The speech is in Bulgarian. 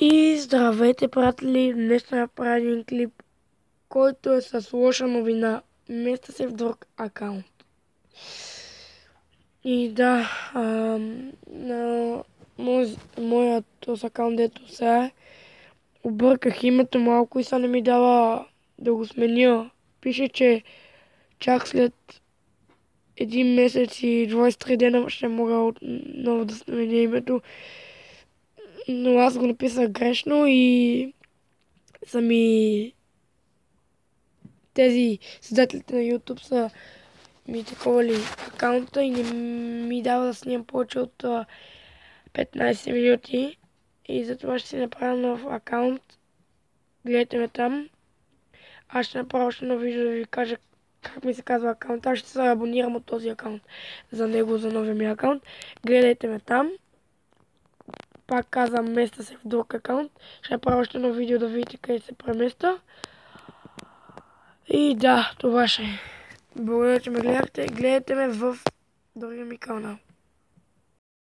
И здравейте, приятели! Днес ще направя един клип, който е с лоша новина. Местя се в друг акаунт. И да, на моят акаунт, дето сега обърках името малко и сега не ми дава да го сменя. Пише, че чак след 1 месец и 23 дена ще мога отново да сменя името. Но аз го написах грешно и тези създателите на YouTube са ми таковали акаунта и не ми дава да снимам повече от 15 минути. И затова ще си направя нов акаунт. Гледайте ме там. Аз ще направя още едно видео да ви кажа как ми се казва акаунт. Аз ще се абонирам от този акаунт за него, за новия ми акаунт. Гледайте ме там. Пак казвам, местя се в друг акаунт. Ще направя още едно видео да видите къде се преместа. И да, това ще е. Благодаря, че ме гледахте. Гледайте ме в другия ми канал.